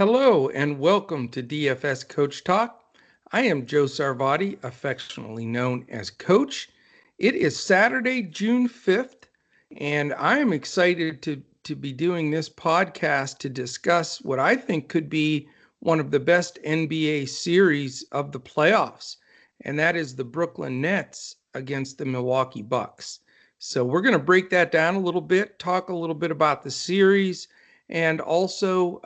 Hello and welcome to DFS Coach Talk. I am Joe Sarvati, affectionately known as Coach. It is Saturday, June 5th, and I am excited to be doing this podcast to discuss what I think could be one of the best NBA series of the playoffs, and that is the Brooklyn Nets against the Milwaukee Bucks. So we're going to break that down a little bit, talk a little bit about the series, and also,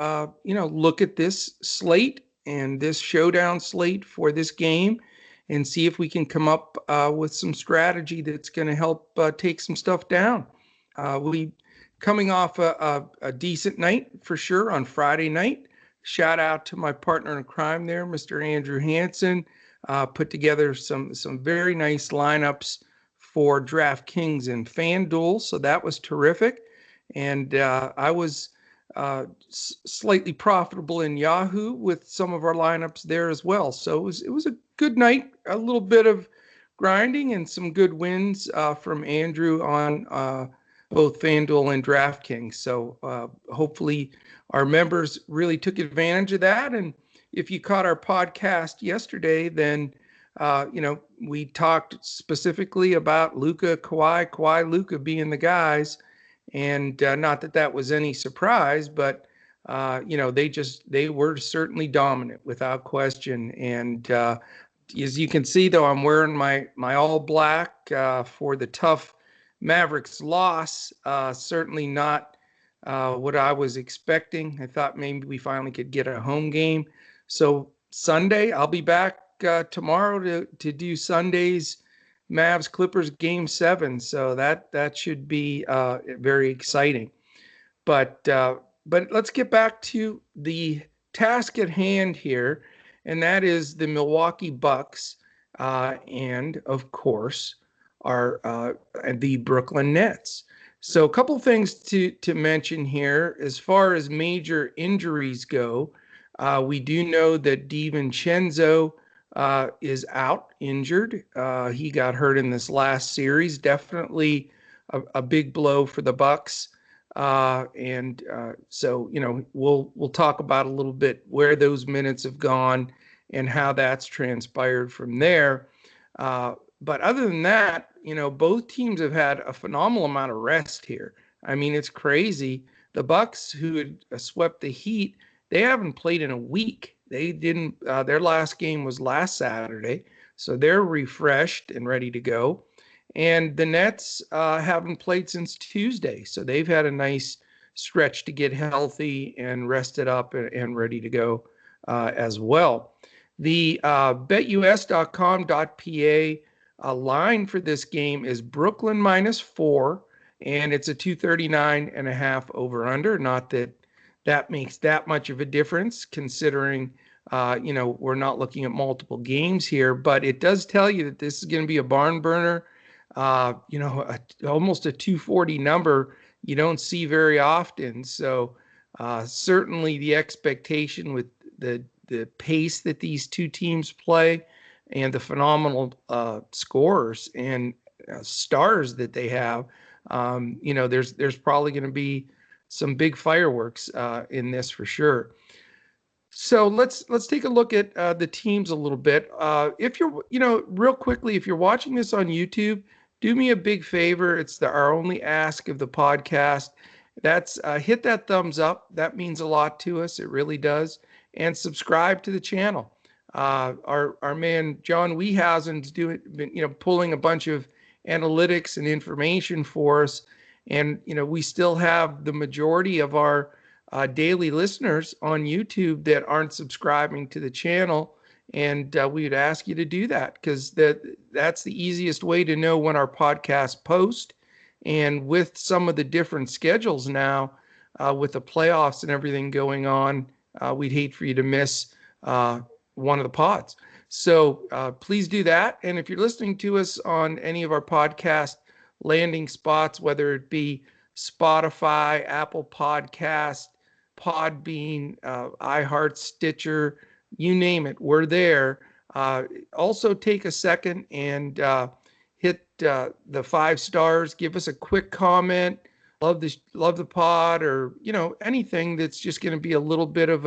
look at this slate and this showdown slate for this game and see if we can come up with some strategy that's going to help take some stuff down. We coming off a decent night for sure on Friday night. Shout out to my partner in crime there, Mr. Andrew Hansen. Put together some very nice lineups for DraftKings and FanDuel, so that was terrific. And I was slightly profitable in Yahoo with some of our lineups there as well. So it was a good night, a little bit of grinding and some good wins from Andrew on both FanDuel and DraftKings. So hopefully our members really took advantage of that. And if you caught our podcast yesterday, then we talked specifically about Luka, Kawhi, Luka being the guys. And not that that was any surprise, but they were certainly dominant without question. And as you can see, though, I'm wearing my all black for the tough Mavericks loss. Certainly not what I was expecting. I thought maybe we finally could get a home game. So Sunday, I'll be back tomorrow to do Sunday's Mavs Clippers Game 7, so that should be very exciting. But let's get back to the task at hand here, and that is the Milwaukee Bucks, and of course the Brooklyn Nets. So a couple things to mention here as far as major injuries go. We do know that DiVincenzo is out injured. He got hurt in this last series. Definitely a big blow for the Bucks. So we'll talk about a little bit where those minutes have gone and how that's transpired from there. But other than that, both teams have had a phenomenal amount of rest here. I mean, it's crazy. The Bucks, who had swept the Heat, they haven't played in a week. They didn't. Their last game was last Saturday, so they're refreshed and ready to go. And the Nets haven't played since Tuesday, so they've had a nice stretch to get healthy and rested up and ready to go as well. The BetUS.com.pa line for this game is Brooklyn -4, and it's a 239.5 over under. Not that makes that much of a difference considering, we're not looking at multiple games here, but it does tell you that this is going to be a barn burner. Almost a 240 number you don't see very often. So certainly the expectation with the pace that these two teams play and the phenomenal scorers and stars that they have, there's probably going to be some big fireworks in this for sure. So let's take a look at the teams a little bit. If you're, real quickly, if you're watching this on YouTube, do me a big favor. It's our only ask of the podcast. That's hit that thumbs up. That means a lot to us. It really does. And subscribe to the channel. Our man John Wehausen's pulling a bunch of analytics and information for us. And, we still have the majority of our daily listeners on YouTube that aren't subscribing to the channel. And we would ask you to do that because that's the easiest way to know when our podcast post. And with some of the different schedules now, with the playoffs and everything going on, we'd hate for you to miss one of the pods. So please do that. And if you're listening to us on any of our podcast landing spots, whether it be Spotify, Apple Podcast, Podbean, iHeart, Stitcher, you name it, we're there. Also take a second and hit the 5 stars. Give us a quick comment. Love the pod, or anything that's just going to be a little bit of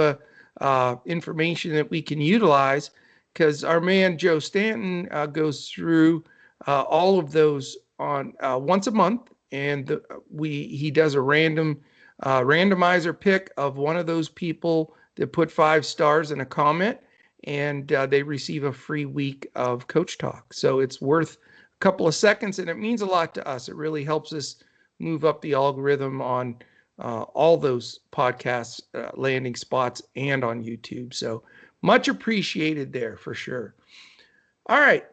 information that we can utilize, because our man Joe Stanton goes through all of those on once a month, and he does a randomizer pick of one of those people that put 5 stars in a comment, and they receive a free week of Coach Talk. So it's worth a couple of seconds, and it means a lot to us. It really helps us move up the algorithm on all those podcasts, landing spots, and on YouTube. So much appreciated there for sure. All right.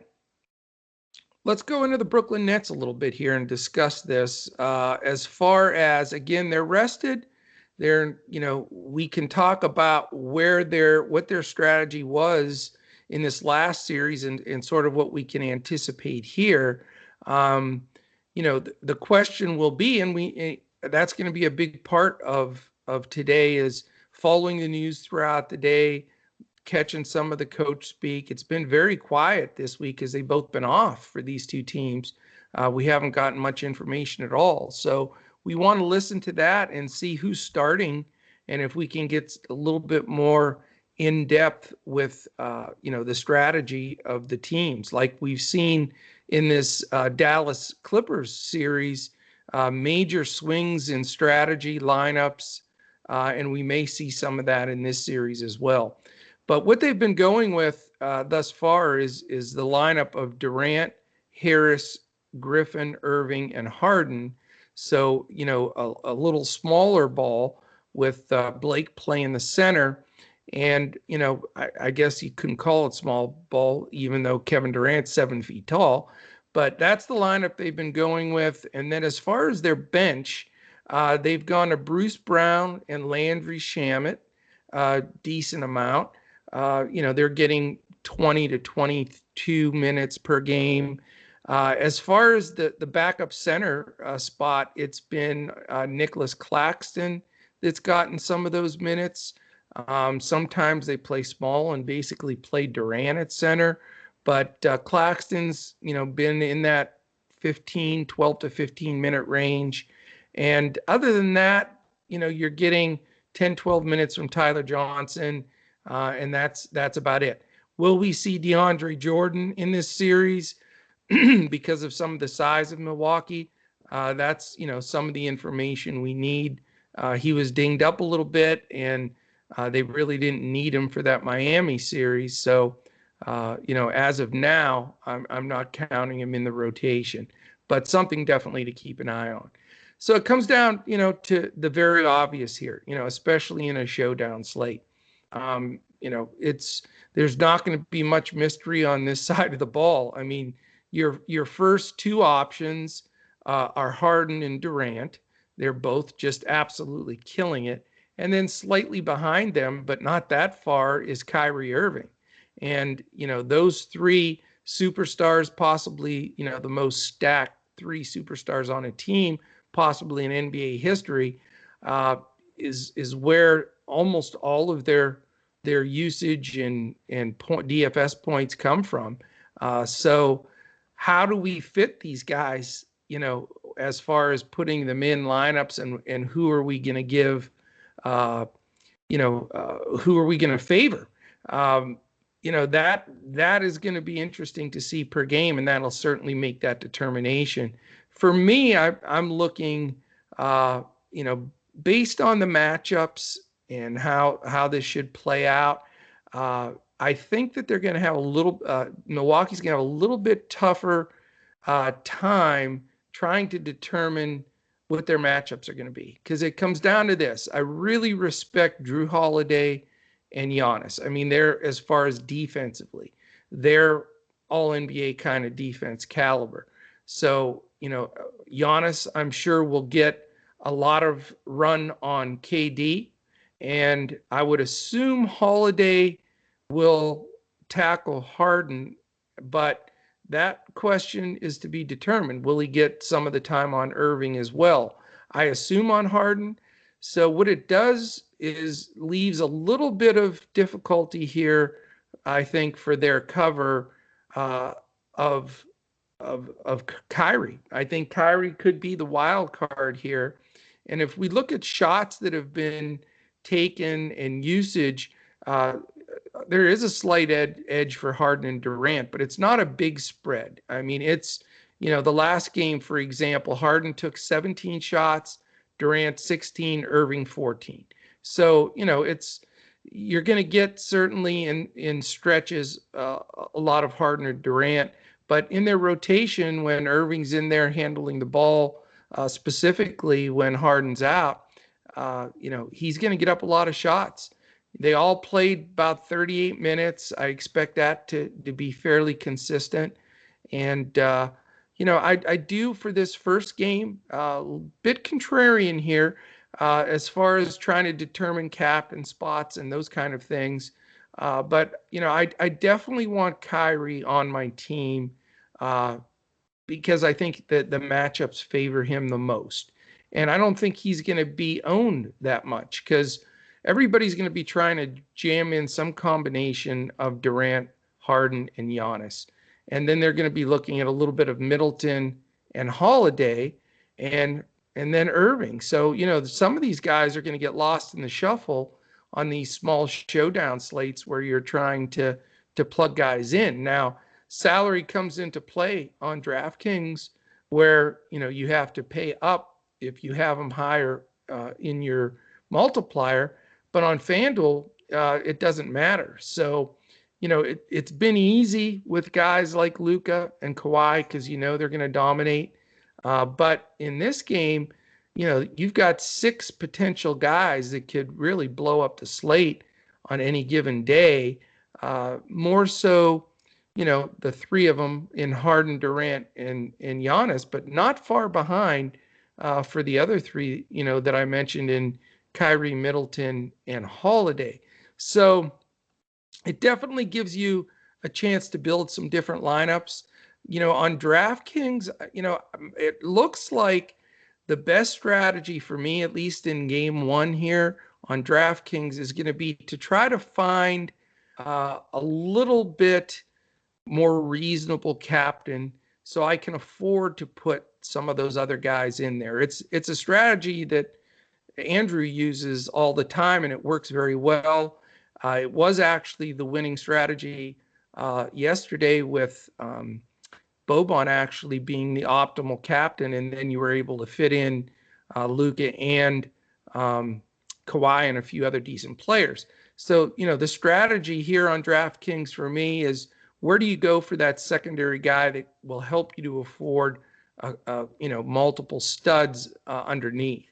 Let's go into the Brooklyn Nets a little bit here and discuss this. As far as, again, they're rested. We can talk about what their strategy was in this last series and sort of what we can anticipate here. The question will be, and that's going to be a big part of today, is following the news throughout the day, catching some of the coach speak. It's been very quiet this week because they've both been off for these two teams. We haven't gotten much information at all. So we want to listen to that and see who's starting, and if we can get a little bit more in depth with the strategy of the teams, like we've seen in this Dallas Clippers series, major swings in strategy lineups, and we may see some of that in this series as well. But what they've been going with thus far is the lineup of Durant, Harris, Griffin, Irving, and Harden. So, a little smaller ball with Blake playing the center. And, I guess you couldn't call it small ball, even though Kevin Durant's 7 feet tall. But that's the lineup they've been going with. And then as far as their bench, they've gone to Bruce Brown and Landry Shamet, decent amount. They're getting 20 to 22 minutes per game. As far as the backup center spot, it's been Nicholas Claxton that's gotten some of those minutes. Sometimes they play small and basically play Durant at center, but Claxton's, been in that 12 to 15 minute range. And other than that, you're getting 10, 12 minutes from Tyler Johnson. And that's about it. Will we see DeAndre Jordan in this series because of some of the size of Milwaukee? That's, some of the information we need. He was dinged up a little bit, and they really didn't need him for that Miami series. So, as of now, I'm not counting him in the rotation, but something definitely to keep an eye on. So it comes down, to the very obvious here, especially in a showdown slate. There's not going to be much mystery on this side of the ball. I mean, your first two options are Harden and Durant. They're both just absolutely killing it. And then slightly behind them, but not that far, is Kyrie Irving. And, those three superstars, possibly, the most stacked 3 superstars on a team, possibly in NBA history, is where almost all of their usage and DFS points come from. So how do we fit these guys, as far as putting them in lineups, and who are we going to give, who are we going to favor? That is going to be interesting to see per game, and that'll certainly make that determination. For me, I'm looking, based on the matchups and how this should play out. I think that they're going to have Milwaukee's going to have a little bit tougher time trying to determine what their matchups are going to be, because it comes down to this. I really respect Drew Holiday and Giannis. I mean, as far as defensively, they're all NBA kind of defense caliber. So, Giannis, I'm sure, will get a lot of run on KD. And I would assume Holiday will tackle Harden, but that question is to be determined. Will he get some of the time on Irving as well? I assume on Harden. So what it does is leaves a little bit of difficulty here, I think, for their cover of Kyrie. I think Kyrie could be the wild card here. And if we look at shots that have been taken and usage, Uh, there is a slight edge for Harden and Durant, but it's not a big spread. I mean, it's, the last game, for example, Harden took 17 shots, Durant 16, Irving 14. So, you're going to get certainly in stretches a lot of Harden or Durant, but in their rotation, when Irving's in there handling the ball, specifically when Harden's out, he's going to get up a lot of shots. They all played about 38 minutes. I expect that to be fairly consistent. And, I do for this first game, a bit contrarian here as far as trying to determine captain spots and those kind of things. But, I definitely want Kyrie on my team because I think that the matchups favor him the most. And I don't think he's going to be owned that much because everybody's going to be trying to jam in some combination of Durant, Harden, and Giannis. And then they're going to be looking at a little bit of Middleton and Holiday and then Irving. So, some of these guys are going to get lost in the shuffle on these small showdown slates where you're trying to plug guys in. Now, salary comes into play on DraftKings where, you have to pay up if you have them higher in your multiplier. But on FanDuel, it doesn't matter. So, it's been easy with guys like Luka and Kawhi because, they're going to dominate. But in this game, you've got 6 potential guys that could really blow up the slate on any given day. More so, the 3 of them in Harden, Durant, and Giannis, but not far behind for the other 3, that I mentioned in Kyrie, Middleton, and Holiday. So it definitely gives you a chance to build some different lineups. On DraftKings, it looks like the best strategy for me, at least in game 1 here on DraftKings, is going to be to try to find a little bit more reasonable captain so I can afford to put some of those other guys in there. It's a strategy that Andrew uses all the time, and it works very well. It was actually the winning strategy yesterday with Boban actually being the optimal captain, and then you were able to fit in Luka and Kawhi and a few other decent players. So, the strategy here on DraftKings for me is where do you go for that secondary guy that will help you to afford, multiple studs underneath.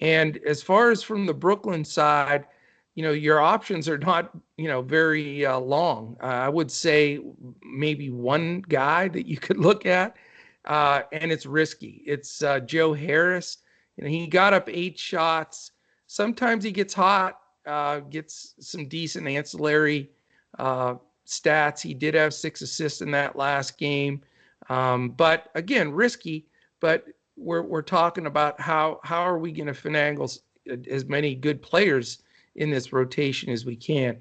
And as far as from the Brooklyn side, your options are not, very long. I would say maybe one guy that you could look at, and it's risky. It's Joe Harris. He got up 8 shots. Sometimes he gets hot, gets some decent ancillary stats. He did have 6 assists in that last game. But again, risky, but we're talking about how are we going to finagle as many good players in this rotation as we can.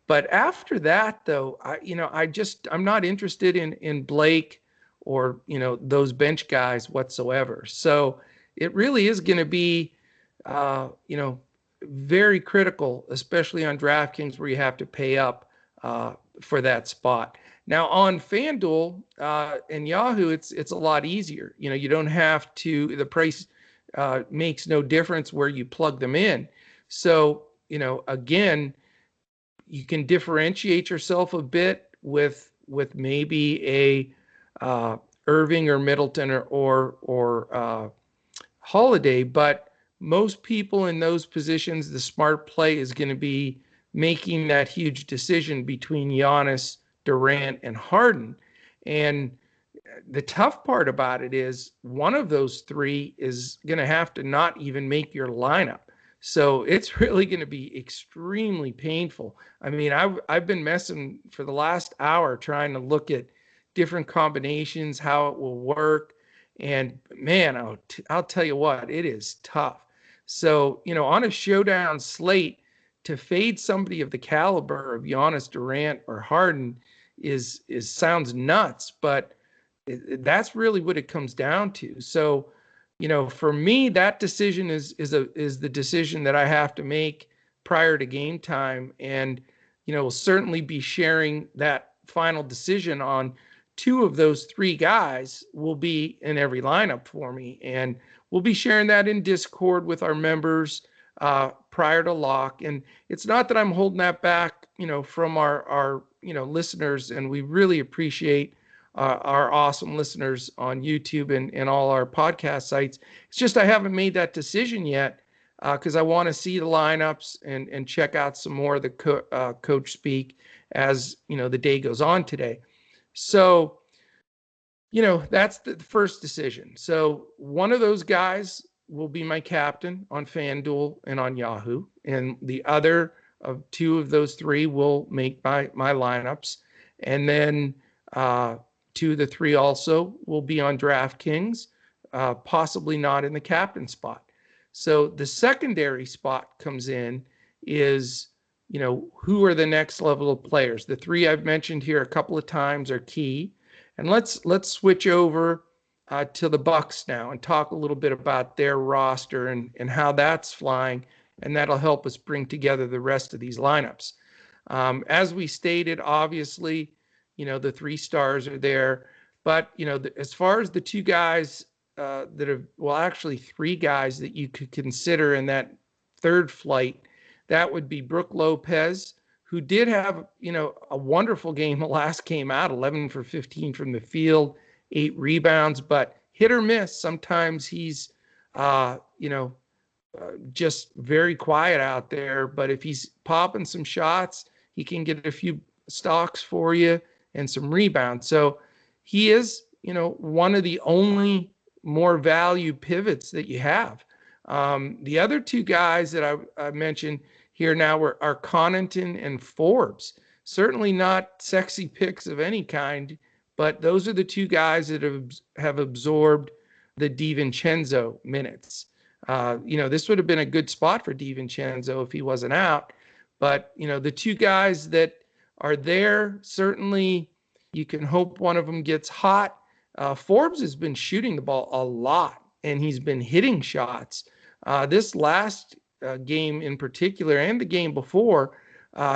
But after that, though, I'm not interested in Blake or, those bench guys whatsoever. So it really is going to be, very critical, especially on DraftKings where you have to pay up for that spot. Now on FanDuel and Yahoo, it's a lot easier. You don't have to, the price makes no difference where you plug them in. So, again, you can differentiate yourself a bit with maybe a Irving or Middleton or Holiday, but most people in those positions, the smart play is going to be making that huge decision between Giannis, Durant, and Harden. And the tough part about it is one of those 3 is going to have to not even make your lineup. So it's really going to be extremely painful. I mean, I've been messing for the last hour trying to look at different combinations, how it will work. And man, I'll tell you what, it is tough. So, on a showdown slate, to fade somebody of the caliber of Giannis, Durant, or Harden is sounds nuts, but that's really what it comes down to. So, for me, that decision is the decision that I have to make prior to game time. And will certainly be sharing that final decision on two of those three guys will be in every lineup for me. And we'll be sharing that in Discord with our members prior to lock. And it's not that I'm holding that back, from our listeners. And we really appreciate our awesome listeners on YouTube and all our podcast sites. It's just I haven't made that decision yet because I want to see the lineups and check out some more of the coach speak as the day goes on today. So, that's the first decision. So one of those guys will be my captain on FanDuel and on Yahoo, and the other of two of those three will make my lineups, and then two of the three also will be on DraftKings, possibly not in the captain spot. So the secondary spot comes in is, who are the next level of players? The three I've mentioned here a couple of times are key. And let's switch over to the Bucks now and talk a little bit about their roster and how that's flying, and that'll help us bring together the rest of these lineups. As we stated, obviously, the three stars are there, but as far as the two guys actually three guys that you could consider in that third flight, that would be Brook Lopez, who did have, a wonderful game the last game out, 11 for 15 from the field, 8 rebounds, but hit or miss. Sometimes he's, just very quiet out there. But if he's popping some shots, he can get a few stocks for you and some rebounds. So he is, one of the only more value pivots that you have. The other two guys that I mentioned here now are Connaughton and Forbes. Certainly not sexy picks of any kind, but those are the two guys that have absorbed the DiVincenzo minutes. This would have been a good spot for DiVincenzo if he wasn't out. But, the two guys that are there, certainly you can hope one of them gets hot. Forbes has been shooting the ball a lot, and he's been hitting shots. This last game in particular, and the game before,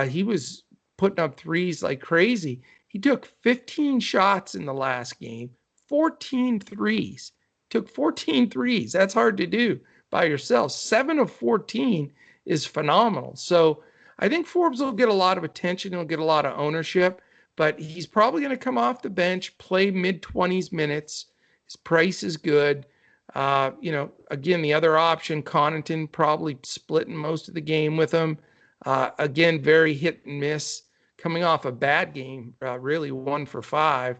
he was putting up threes like crazy. He took 15 shots in the last game, 14 threes. Took 14 threes. That's hard to do by yourself. 7 of 14 is phenomenal. So I think Forbes will get a lot of attention. He'll get a lot of ownership, but he's probably going to come off the bench, play mid-20s minutes. His price is good. Again, the other option, Connaughton, probably splitting most of the game with him. Again, very hit and miss, coming off a bad game, really 1 for 5.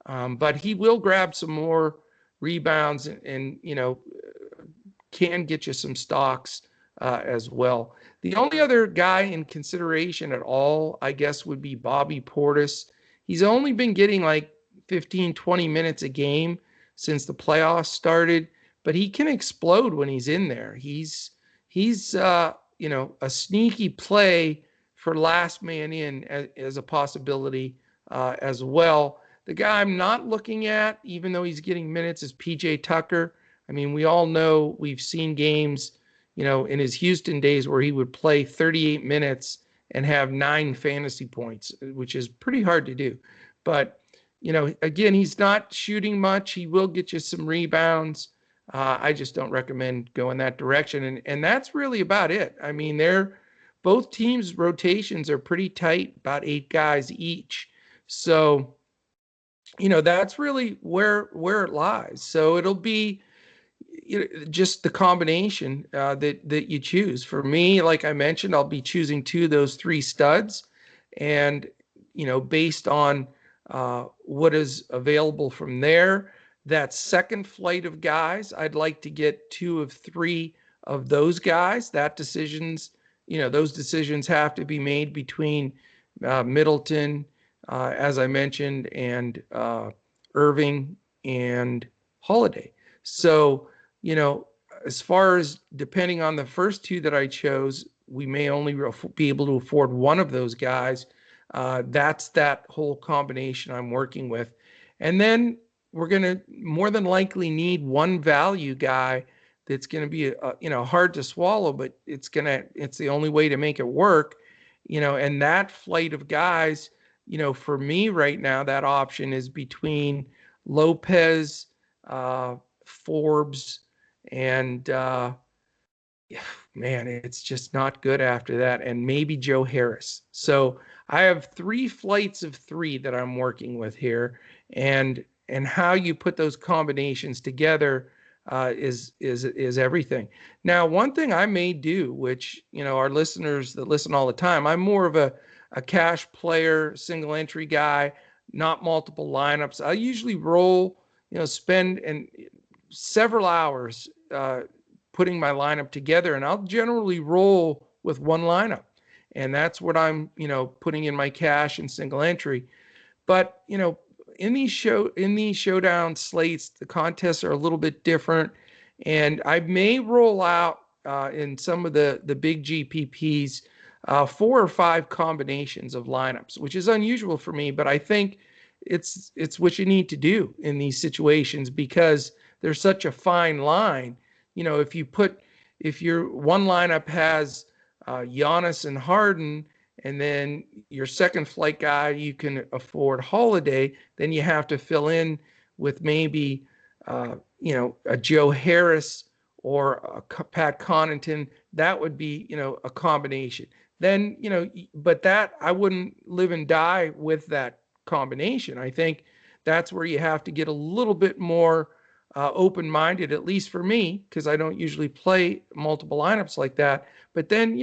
But he will grab some more rebounds and can get you some stocks as well. The only other guy in consideration at all, I guess, would be Bobby Portis. He's only been getting like 15, 20 minutes a game since the playoffs started, but he can explode when he's in there. He's a sneaky play for last man in as a possibility as well. The guy I'm not looking at, even though he's getting minutes, is PJ Tucker. I mean, we all know, we've seen games, in his Houston days where he would play 38 minutes and have 9 fantasy points, which is pretty hard to do. But, again, he's not shooting much. He will get you some rebounds. I just don't recommend going that direction. And that's really about it. I mean, both teams' rotations are pretty tight, about 8 guys each. So, that's really where it lies. So it'll be just the combination that you choose. For me, like I mentioned, I'll be choosing 2 of those 3 studs, and based on what is available from there, that second flight of guys, I'd like to get 2 of 3 of those guys. Those decisions have to be made between Middleton, as I mentioned, and Irving and Holiday. So, as far as depending on the first 2 that I chose, we may only be able to afford one of those guys. That's that whole combination I'm working with. And then we're going to more than likely need one value guy that's going to be, hard to swallow, but it's the only way to make it work, and that flight of guys, for me right now, that option is between Lopez, Forbes, and man, it's just not good after that. And maybe Joe Harris. So I have three flights of three that I'm working with here, and how you put those combinations together is everything. Now, one thing I may do, which our listeners that listen all the time, I'm more of a cash player, single entry guy, not multiple lineups. I usually roll, spend and several hours putting my lineup together, and I'll generally roll with one lineup. And that's what I'm, putting in my cash and single entry. But, in these showdown slates, the contests are a little bit different. And I may roll out in some of the big GPPs 4 or 5 combinations of lineups, which is unusual for me, but I think it's what you need to do in these situations because there's such a fine line. If your one lineup has Giannis and Harden, and then your second flight guy, you can afford Holiday, then you have to fill in with maybe, a Joe Harris or a Pat Connaughton. That would be, a combination. Then, but that I wouldn't live and die with that combination. I think that's where you have to get a little bit more open-minded, at least for me, because I don't usually play multiple lineups like that. But then,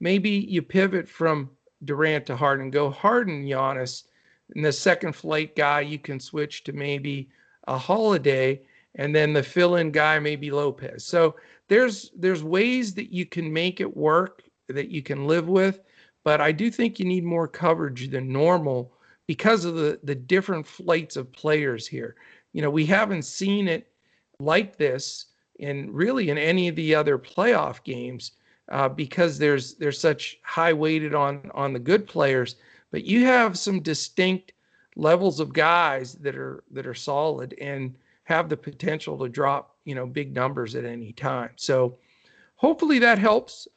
maybe you pivot from Durant to Harden, go Harden, Giannis, and the second flight guy, you can switch to maybe a Holiday, and then the fill-in guy may be Lopez. So there's ways that you can make it work that you can live with, but I do think you need more coverage than normal because of the different flights of players here. We haven't seen it like this in any of the other playoff games because there's such high weighted on the good players, but you have some distinct levels of guys that are solid and have the potential to drop big numbers at any time. So hopefully that helps.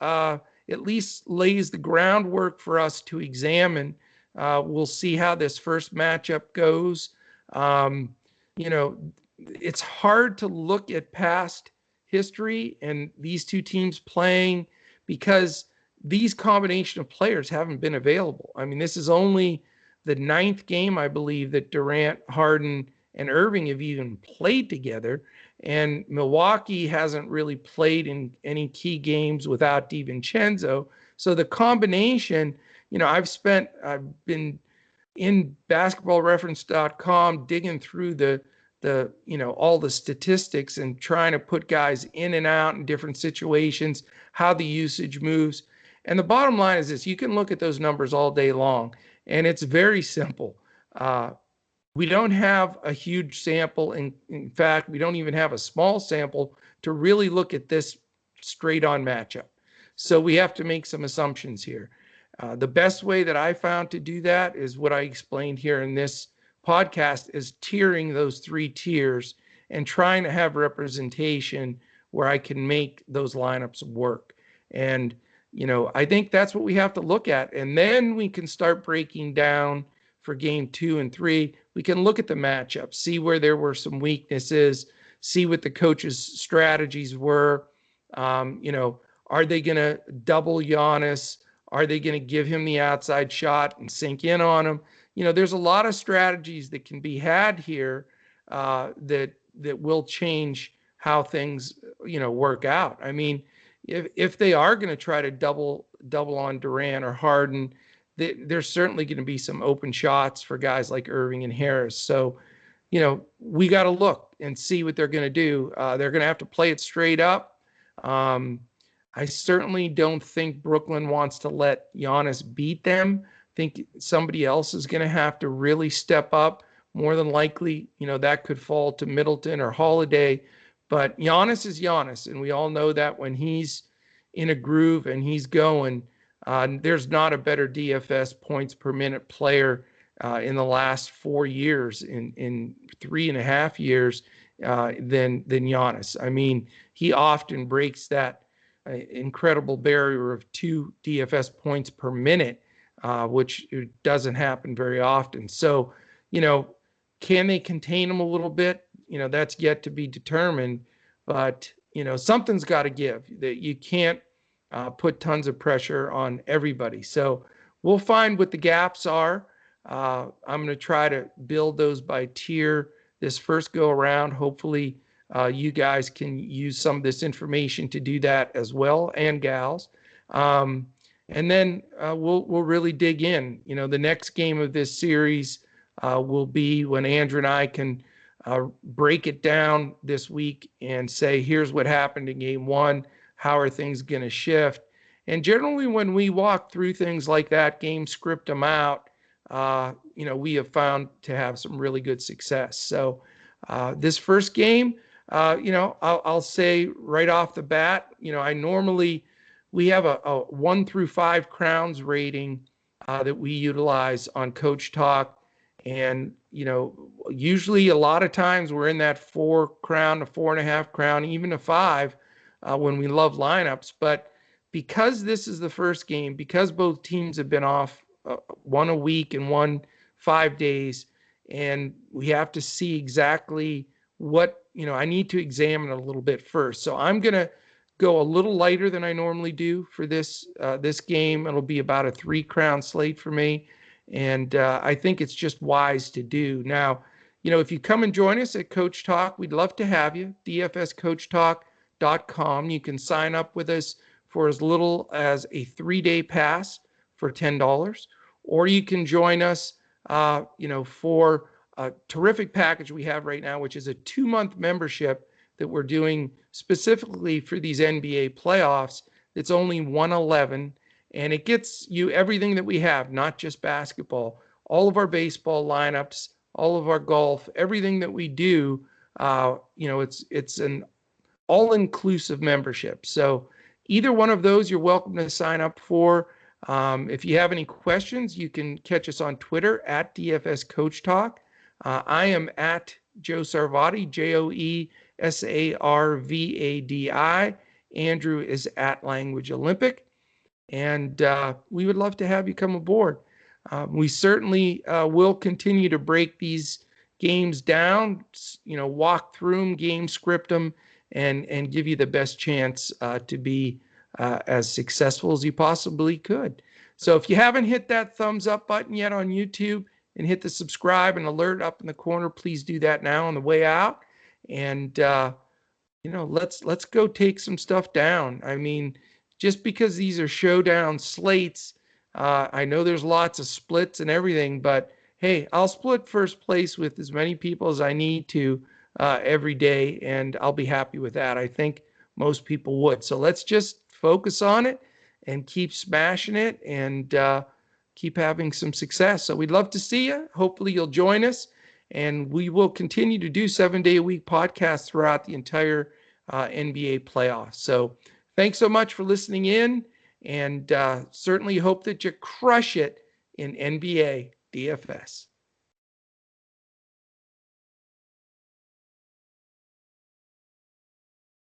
At least lays the groundwork for us to examine. We'll see how this first matchup goes. It's hard to look at past history and these two teams playing because these combination of players haven't been available. I mean, this is only the 9th game, I believe, that Durant, Harden, and Irving have even played together. And Milwaukee hasn't really played in any key games without DiVincenzo. So the combination, I've been in basketballreference.com digging through the all the statistics and trying to put guys in and out in different situations, how the usage moves. And the bottom line is this: you can look at those numbers all day long, and it's very simple. We don't have a huge sample. In fact, we don't even have a small sample to really look at this straight on matchup. So we have to make some assumptions here. The best way that I found to do that is what I explained here in this podcast, is tiering those 3 tiers and trying to have representation where I can make those lineups work. And, I think that's what we have to look at. And then we can start breaking down for game 2 and 3. We can look at the matchup, see where there were some weaknesses, see what the coaches' strategies were. Are they going to double Giannis? Are they going to give him the outside shot and sink in on him? There's a lot of strategies that can be had here that will change how things, work out. I mean, if they are going to try to double on Durant or Harden, there's certainly going to be some open shots for guys like Irving and Harris. So, we got to look and see what they're going to do. They're going to have to play it straight up. I certainly don't think Brooklyn wants to let Giannis beat them. I think somebody else is going to have to really step up. More than likely, that could fall to Middleton or Holiday. But Giannis is Giannis, and we all know that when he's in a groove and he's going, there's not a better DFS points per minute player in the last 4 years, in 3.5 years, than Giannis. I mean, he often breaks that incredible barrier of 2 DFS points per minute which doesn't happen very often. So, you know, can they contain them a little bit? You know, that's yet to be determined. But, you know, something's got to give. That you can't put tons of pressure on everybody. So we'll find what the gaps are. I'm going to try to build those by tier this first go around. Hopefully, you guys can use some of this information to do that as well, and gals. And then we'll really dig in. You know, the next game of this series will be when Andrew and I can break it down this week and say, here's what happened in game one. How are things going to shift? And generally, when we walk through things like that, game script them out, you know, we have found to have some really good success. So this first game, you know, I'll say right off the bat, you know, we have a 1 through 5 crowns rating that we utilize on Coach Talk. And, you know, usually a lot of times we're in that 4 crown, a 4.5 crown, even a 5 when we love lineups. But because this is the first game, because both teams have been off one a week and 1 5 days, and we have to see exactly what, you know, I need to examine a little bit first. So I'm going to go a little lighter than I normally do for this game. It'll be about a 3 crown slate for me. And I think it's just wise to do. Now, you know, if you come and join us at Coach Talk, we'd love to have you. DFSCoachTalk.com. You can sign up with us for as little as a 3-day pass for $10, or you can join us, you know, for a terrific package we have right now, which is a 2-month membership that we're doing specifically for these NBA playoffs. It's only $111, and it gets you everything that we have, not just basketball, all of our baseball lineups, all of our golf, everything that we do. You know, it's an all-inclusive membership. So either one of those, you're welcome to sign up for. If you have any questions, you can catch us on Twitter at DFS Coach Talk. I am at Joe Sarvadi, JoeSarvadi. Andrew is at Language Olympic. And we would love to have you come aboard. We certainly will continue to break these games down, you know, walk through them, game script them, and give you the best chance to be as successful as you possibly could. So if you haven't hit that thumbs up button yet on YouTube and hit the subscribe and alert up in the corner, please do that now on the way out. And you know, let's go take some stuff down. I mean, just because these are showdown slates, I know there's lots of splits and everything, but hey, I'll split first place with as many people as I need to every day, and I'll be happy with that. I think most people would. So let's just focus on it and keep smashing it and keep having some success. So we'd love to see you. Hopefully you'll join us, and we will continue to do 7-day-a-week podcasts throughout the entire NBA playoffs. So thanks so much for listening in, and certainly hope that you crush it in NBA DFS.